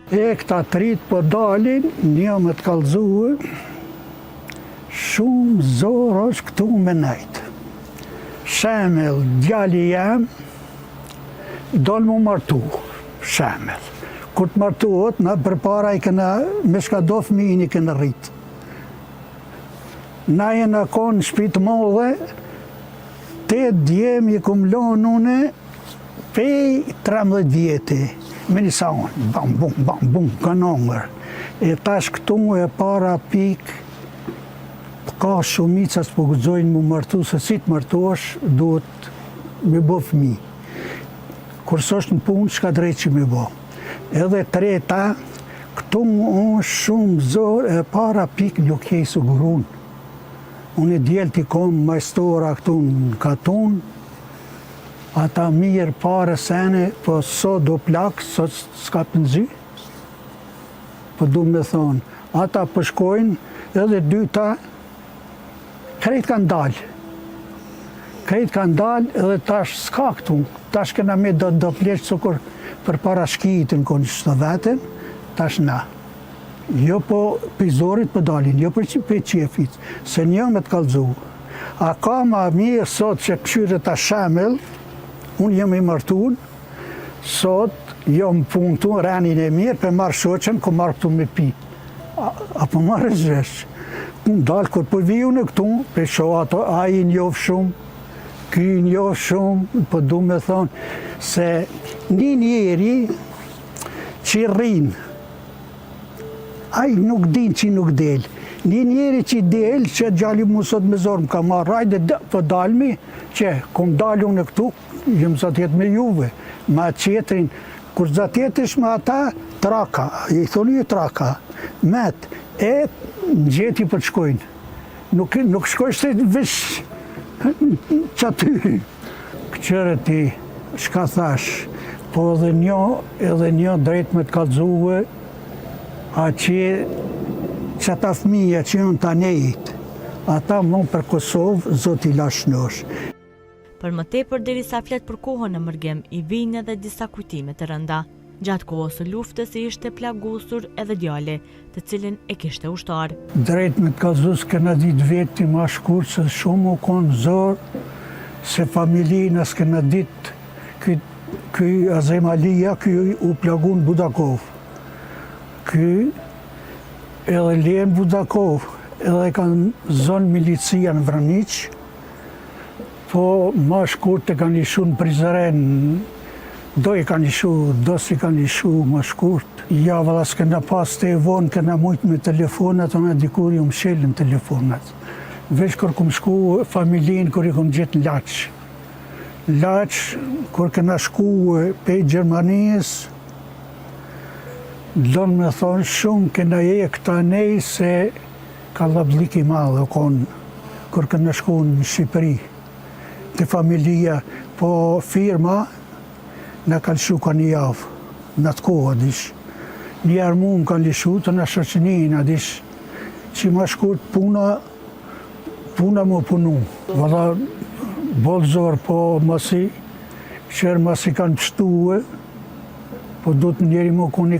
Këta trit po dalin, një me të kallëzue, shumë zorë është këtu me nejtë. Shemel, djali jem, dollë mu martu, shemel. Kur të martuot, na përpara i këna, me shka do fëmijin i këna rritë. Na jena konë shpitë modhe, 8 djem i kum lonë une, pej 13 vjeti, me një saun, bam, bum, kanongër. E tash këtu e para pikë, ka shumicas po guxojnë mu martu, se si të martuash, duhet me bo fëmi. Kur s'është në punë, shka drejt që me bo. Edhe treta, këtu është shumë zorë, e para pikë nuk hejsu gurun. Unë e djelë t'i kom majstora këtu në Katun, ata mirë pare sene, po sot do plakë, sot s'ka pëndzy. Po du me thonë, ata përshkojnë, edhe dyta, krejt kanë dalë. Krejt kanë dalë edhe tash s'ka këtu. Tash këna me do pleshë cukur për para shkijitin konë qështë të vetën, tash na. Jo po pizorit për dalin, jo për qefit, se një me të kallëzu. A ka ma mirë sot që këshyre ta shemel, unë jam i martun, sot jam puntu, renin e mirë, për marrë shoqen, ku marrë këtu me pi. Apo marrë e zhesh. Unë dalë, kur për viju në këtu, për shoh ato, a i njofë shumë, ky njofë shumë, po du me thonë, se një njeri që rrinë, a i nuk din që nuk del. Një njeri që del, që gjalli mu sot me zorë më ka marrë, rajde për dalmi, që kom dalë unë këtu, jëmë zatjet me juve, ma qetrin, kur zatjet ish me ata, traka, i thoni ju traka, met, e në gjeti për të shkojnë. Nuk shkojnë se vish që aty. Këqërë ti, shka thash, po edhe një drejt me të kallëzue, a që ata fëmija që janë të nejtë, ata më për Kosovë, zoti lashnosh. Për më tepër derisa flet për kohën në mërgem, i vijnë edhe disa kujtime të rënda. Gjatë kohës së luftës ishte plagosur edhe djale, të cilin e kishte ushtar. Drejt me të kallëzues kena ditë veti ma shkurt se shumë u konë zorë, se familjina s'kena ditë ky Azem Alia, ky u plagun Budakov. Ky edhe Len Budakov, edhe kanë zonë milicia në Vraniq, po ma shkurt e kanë ishu në Prizren, do si kanë ishu ma shkurt. Ja, valla s'kena pas të e vonë, kena mujtë me telefonat, ona dikur ju më shelën telefonat. Vesh kër këm shku familjin, kër i këm gjithë në Laqë. Laqë, kër kena shku pe Gjermanisë, donë me thonë shumë, kena e këta nej se ka labdhlik i madhe, kër kena shku në Shqipëri, të familja, po firma, në kanë shu ka një javë, në të kohë, dish. Njerë mu më kanë lishu të në shoqënin, dish, që ma shkurt puna më punu. Valla, bolzor, po masi, qërë masi kanë pështue, po do të njeri më koni